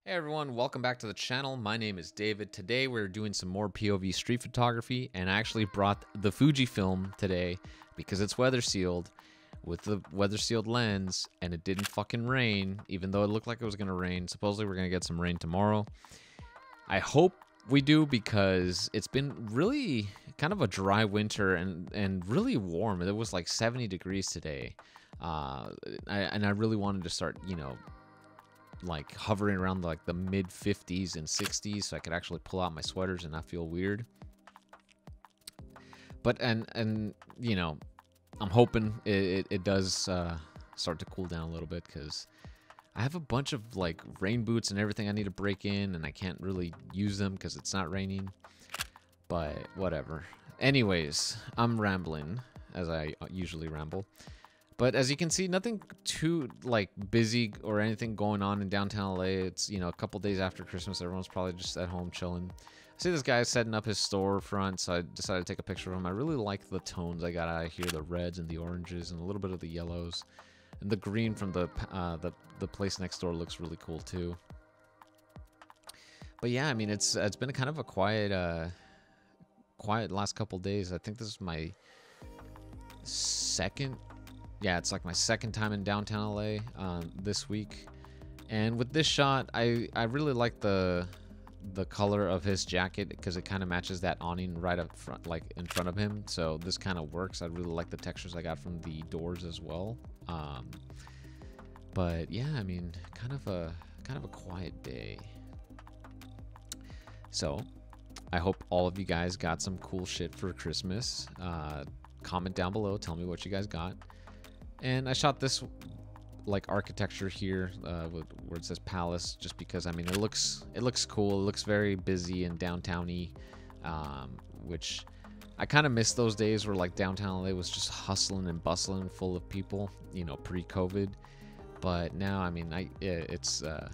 Hey everyone, welcome back to the channel. My name is David. Today we're doing some more POV street photography, and I actually brought the Fujifilm today because it's weather sealed with the weather sealed lens, and it didn't fucking rain, even though it looked like it was gonna rain. Supposedly we're gonna get some rain tomorrow. I hope we do because it's been really kind of a dry winter and really warm. It was like 70 degrees today. I really wanted to start, like hovering around like the mid 50s and 60s so I could actually pull out my sweaters and not feel weird. But and I'm hoping it does start to cool down a little bit, because I have a bunch of like rain boots and everything I need to break in, and I can't really use them because it's not raining. But whatever. Anyways, I'm rambling as I usually ramble. But as you can see, nothing too like busy or anything going on in downtown LA. It's, a couple days after Christmas. Everyone's probably just at home chilling. I see this guy setting up his storefront, so I decided to take a picture of him. I really like the tones I got out of here, the reds and the oranges and a little bit of the yellows. And the green from the place next door looks really cool too. But yeah, I mean, it's been kind of a quiet last couple days. I think this is my second. Yeah, it's like my second time in downtown LA this week. And with this shot, I really like the color of his jacket, because it kind of matches that awning right up front, like in front of him. So this kind of works. I really like the textures I got from the doors as well. But yeah, I mean, kind of a quiet day. So I hope all of you guys got some cool shit for Christmas. Comment down below, tell me what you guys got. And I shot this like architecture here where it says Palace, just because, I mean, it looks cool. It looks very busy and downtowny, which I kind of miss those days where like downtown LA was just hustling and bustling, full of people, pre-COVID. But now, I mean, it's a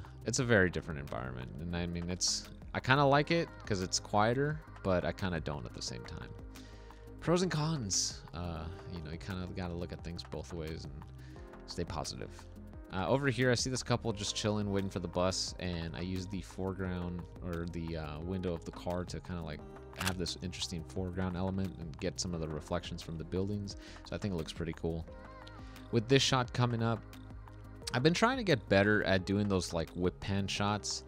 very different environment, and I mean, I kind of like it because it's quieter, but I kind of don't at the same time. Pros and cons. You kind of got to look at things both ways and stay positive. Over here, I see this couple just chilling, waiting for the bus, and I use the foreground or the window of the car to kind of like have this interesting foreground element and get some of the reflections from the buildings. So I think it looks pretty cool. With this shot coming up, I've been trying to get better at doing those like whip pan shots.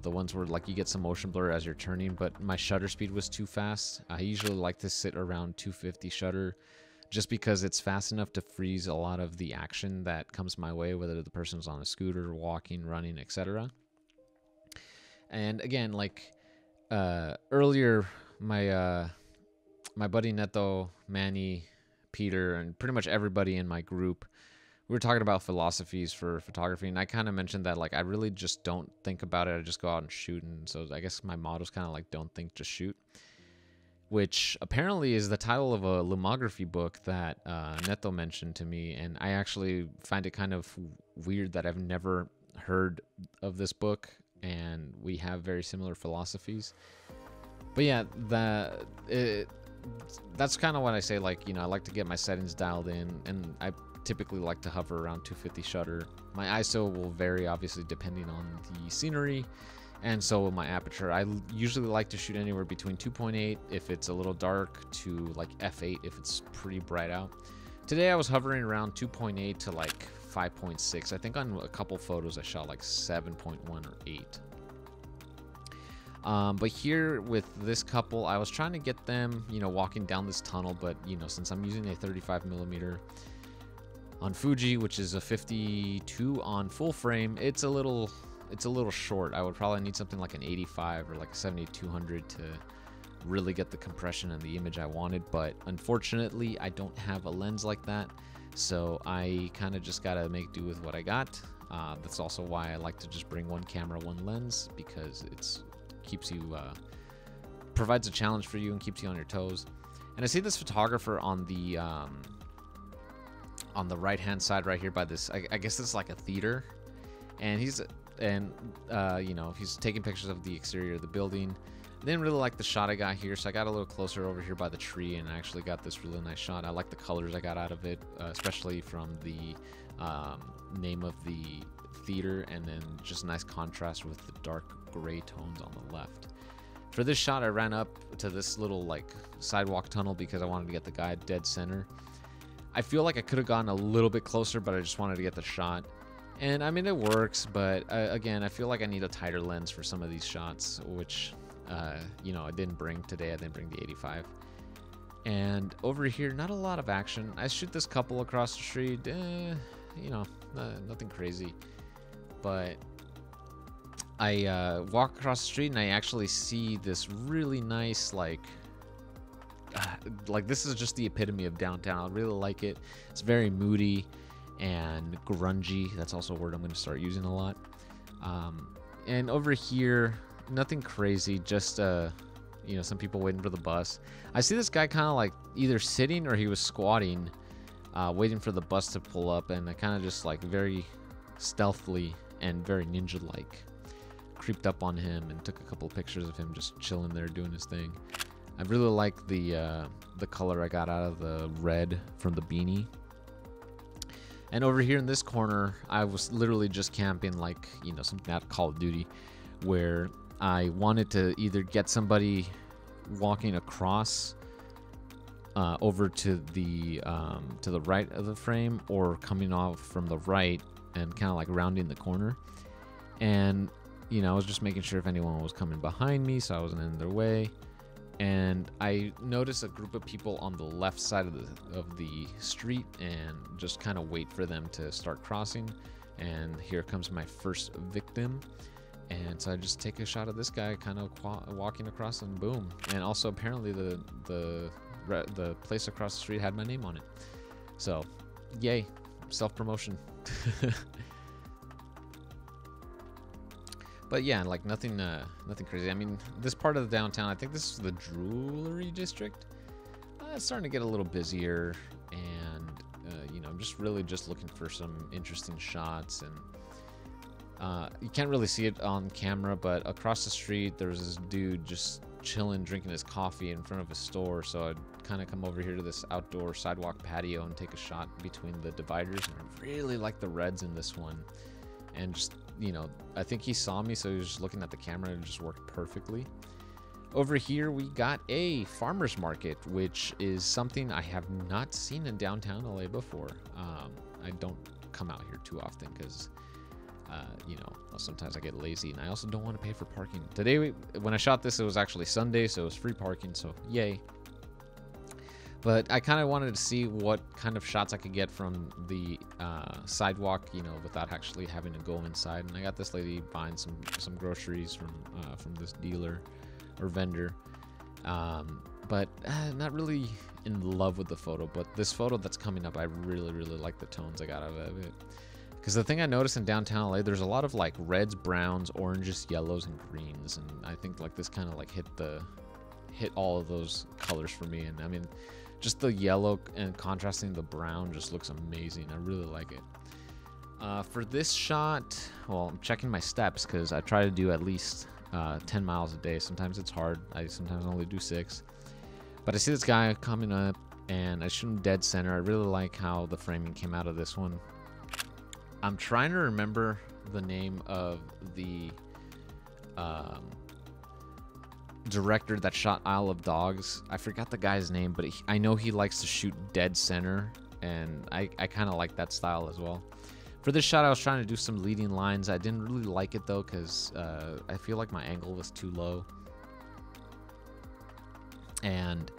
The ones where like you get some motion blur as you're turning, but my shutter speed was too fast. I usually like to sit around 250 shutter, just because it's fast enough to freeze a lot of the action that comes my way, whether the person's on a scooter, walking, running, etc. And again, like earlier, my buddy Neto, Manny, Peter, and pretty much everybody in my group, we were talking about philosophies for photography, and I kind of mentioned that like I really just don't think about it. I just go out and shoot. And so I guess my motto is kind of like don't think, just shoot, which apparently is the title of a lomography book that Neto mentioned to me. And I actually find it kind of weird that I've never heard of this book, and we have very similar philosophies. But yeah, that's kind of what I say. Like, I like to get my settings dialed in, and I typically like to hover around 250 shutter. My ISO will vary, obviously, depending on the scenery, and so will my aperture. I usually like to shoot anywhere between 2.8 if it's a little dark to like f8 if it's pretty bright out. Today I was hovering around 2.8 to like 5.6. I think on a couple photos I shot like 7.1 or 8. But here with this couple, I was trying to get them, walking down this tunnel, but since I'm using a 35mm on Fuji, which is a 52 on full frame, it's a little short. I would probably need something like an 85 or like a 7200 to really get the compression and the image I wanted. But unfortunately, I don't have a lens like that, so I kind of just gotta make do with what I got. That's also why I like to just bring one camera, one lens, because it's keeps you provides a challenge for you and keeps you on your toes. And I see this photographer on the right hand side right here by this, I guess this is like a theater, and he's taking pictures of the exterior of the building. I didn't really like the shot I got here, so I got a little closer over here by the tree, and I actually got this really nice shot. I like the colors I got out of it, especially from the name of the theater, and then just nice contrast with the dark gray tones on the left. For this shot, I ran up to this little like sidewalk tunnel because I wanted to get the guy dead center. I feel like I could have gone a little bit closer, but I just wanted to get the shot. And I mean, it works, but again, I feel like I need a tighter lens for some of these shots, which, you know, I didn't bring today. I didn't bring the 85. And over here, not a lot of action. I shoot this couple across the street, you know, nothing crazy. But I walk across the street and I actually see this really nice, like this is just the epitome of downtown. I really like it. It's very moody and grungy. That's also a word I'm going to start using a lot. And over here, nothing crazy, just you know, some people waiting for the bus. I see this guy kind of like either sitting or he was squatting, waiting for the bus to pull up, and I kind of just like very stealthily and very ninja-like creeped up on him and took a couple of pictures of him just chilling there doing his thing. I really like the color I got out of the red from the beanie. And over here in this corner, I was literally just camping, like, you know, something out of Call of Duty, where I wanted to either get somebody walking across over to the right of the frame, or coming off from the right and kind of like rounding the corner. And, you know, I was just making sure if anyone was coming behind me so I wasn't in their way. And I noticed a group of people on the left side of the street, and just kind of wait for them to start crossing. And here comes my first victim. And so I just take a shot of this guy kind of walking across, and boom. And also apparently the place across the street had my name on it. So, yay, self-promotion. But yeah, like nothing crazy. I mean, this part of the downtown, I think this is the jewelry district. It's starting to get a little busier, and you know, I'm just really just looking for some interesting shots. And you can't really see it on camera, but across the street there's this dude just chilling, drinking his coffee in front of a store. So I'd kind of come over here to this outdoor sidewalk patio and take a shot between the dividers. And I really like the reds in this one. And just, you know, I think he saw me, so he was just looking at the camera, and it just worked perfectly. Over here, we got a farmer's market, which is something I have not seen in downtown LA before. I don't come out here too often because, you know, sometimes I get lazy, and I also don't want to pay for parking. Today, when I shot this, it was actually Sunday, so it was free parking, so yay. But I kind of wanted to see what kind of shots I could get from the sidewalk, you know, without actually having to go inside. And I got this lady buying some groceries from this dealer or vendor, but not really in love with the photo. But this photo that's coming up, I really like the tones I got out of it. Because the thing I noticed in downtown LA, there's a lot of like reds, browns, oranges, yellows, and greens, and I think like this kind of like hit all of those colors for me. And I mean, just the yellow and contrasting the brown just looks amazing. I really like it. For this shot, well, I'm checking my steps because I try to do at least 10 miles a day. Sometimes it's hard. I sometimes only do 6. But I see this guy coming up, and I shoot him dead center. I really like how the framing came out of this one. I'm trying to remember the name of the director that shot Isle of Dogs. I forgot the guy's name, but I know he likes to shoot dead center, and I kind of like that style as well. For this shot, I was trying to do some leading lines. I didn't really like it though, because I feel like my angle was too low. And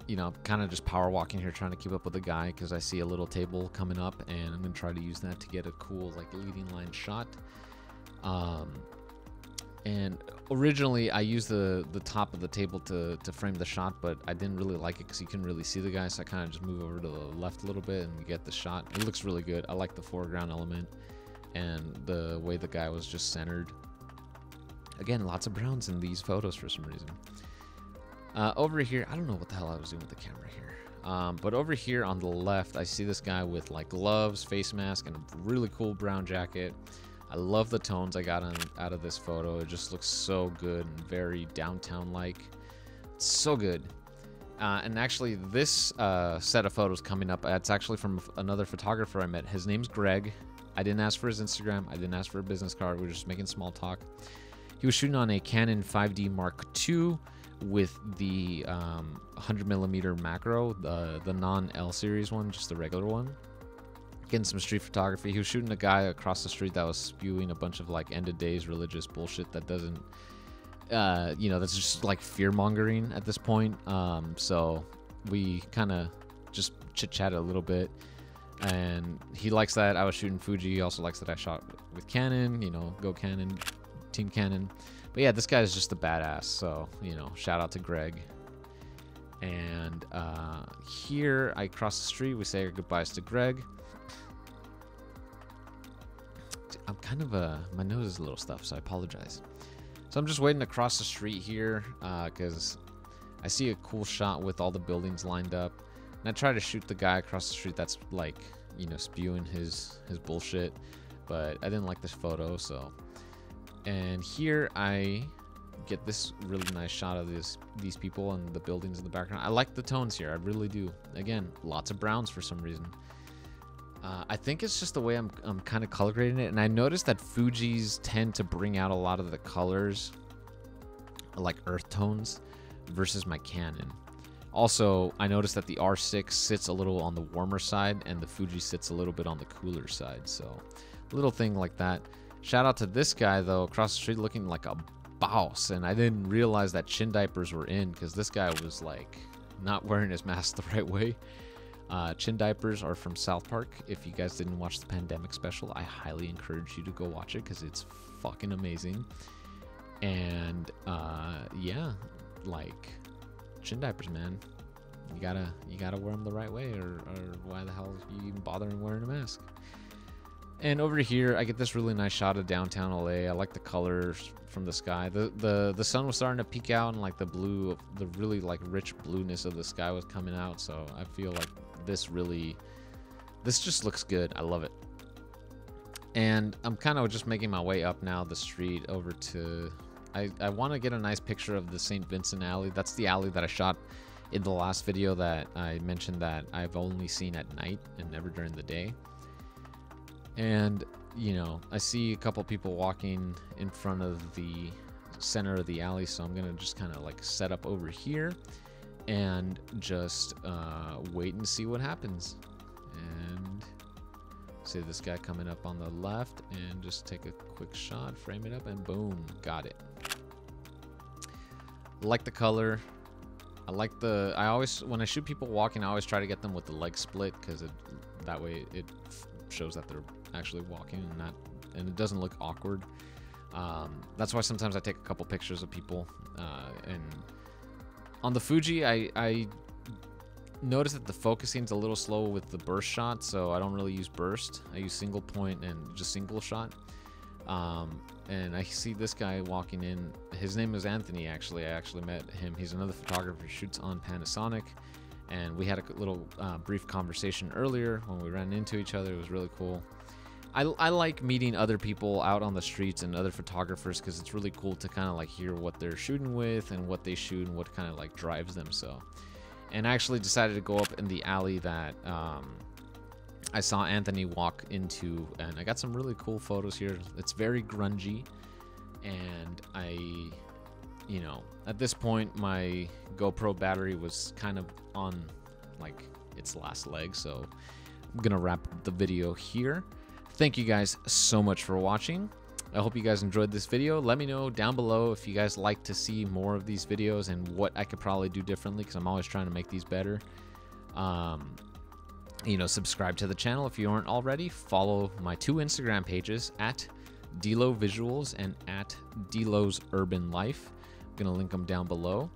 you know, kind of just power walking here, trying to keep up with the guy, because I see a little table coming up, and I'm gonna try to use that to get a cool like leading line shot. And originally I used the top of the table to frame the shot, but I didn't really like it because you couldn't really see the guy, so I kind of just move over to the left a little bit and get the shot. It looks really good. I like the foreground element and the way the guy was just centered. Again, lots of browns in these photos for some reason. Over here, I don't know what the hell I was doing with the camera here. But over here on the left, I see this guy with like gloves, face mask, and a really cool brown jacket. I love the tones I got out of this photo. It just looks so good and very downtown-like. So good. And actually, this set of photos coming up, it's actually from another photographer I met. His name's Greg. I didn't ask for his Instagram. I didn't ask for a business card. We were just making small talk. He was shooting on a Canon 5D Mark II with the 100mm macro, the non-L series one, just the regular one. Getting some street photography. He was shooting a guy across the street that was spewing a bunch of like end of days religious bullshit that doesn't, you know, that's just like fear mongering at this point. So we kind of just chit chatted a little bit, and he likes that I was shooting Fuji. He also likes that I shot with Canon. You know, go Canon, Team Canon. But yeah, this guy is just a badass. So you know, shout out to Greg. And here I cross the street. We say our goodbyes to Greg. I'm kind of my nose is a little stuffed, so I apologize. So I'm just waiting to cross the street here because I see a cool shot with all the buildings lined up, and I try to shoot the guy across the street that's like, you know, spewing his bullshit, but I didn't like this photo. So, and here I get this really nice shot of these people and the buildings in the background. I like the tones here, I really do. Again, lots of browns for some reason. I think it's just the way I'm kind of color grading it, and I noticed that Fujis tend to bring out a lot of the colors, like earth tones, versus my Canon. Also, I noticed that the R6 sits a little on the warmer side, and the Fuji sits a little bit on the cooler side. So, little thing like that. Shout out to this guy though, across the street, looking like a boss, and I didn't realize that chin diapers were in because this guy was like not wearing his mask the right way. Chin diapers are from South Park. If you guys didn't watch the pandemic special, I highly encourage you to go watch it because it's fucking amazing. And yeah, like chin diapers, man. You gotta wear them the right way, or why the hell are you even bothering wearing a mask? And over here, I get this really nice shot of downtown LA. I like the colors from the sky. The sun was starting to peek out, and like the blue, the really like rich blueness of the sky was coming out. So I feel like this just looks good. I love it. And I'm kind of just making my way up now the street over to, I want to get a nice picture of the St. Vincent alley. That's the alley that I shot in the last video that I mentioned that I've only seen at night and never during the day. And you know, I see a couple people walking in front of the center of the alley, so I'm gonna just kind of like set up over here and just wait and see what happens. And see this guy coming up on the left, and just take a quick shot, frame it up, and boom, got it. I like the color. I like the, I always, when I shoot people walking, I always try to get them with the leg split, because that way it shows that they're actually walking and it doesn't look awkward. That's why sometimes I take a couple pictures of people. And on the Fuji, I noticed that the focusing's a little slow with the burst shot, so I don't really use burst. I use single point and just single shot. And I see this guy walking in. His name is Anthony, actually. I actually met him. He's another photographer who shoots on Panasonic. And we had a little brief conversation earlier when we ran into each other. It was really cool. I like meeting other people out on the streets and other photographers, because it's really cool to kind of like hear what they're shooting with and what they shoot and what kind of like drives them. So, and I actually decided to go up in the alley that I saw Anthony walk into, and I got some really cool photos here. It's very grungy, and you know, at this point my GoPro battery was kind of on like its last leg, so I'm gonna wrap up the video here. Thank you guys so much for watching. I hope you guys enjoyed this video. Let me know down below if you guys like to see more of these videos and what I could probably do differently, because I'm always trying to make these better. You know, subscribe to the channel if you aren't already. Follow my 2 Instagram pages, at Delo Visuals and at Delo's Urban Life. I'm gonna link them down below.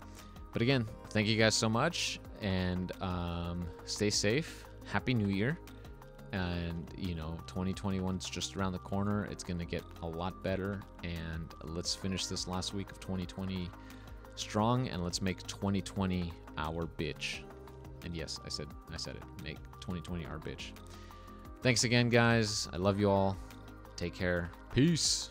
But again, thank you guys so much, and stay safe. Happy New Year. And you know, 2021's just around the corner. It's gonna get a lot better, and let's finish this last week of 2020 strong, and let's make 2020 our bitch. And yes, I said it. Make 2020 our bitch. Thanks again, guys. I love you all. Take care. Peace.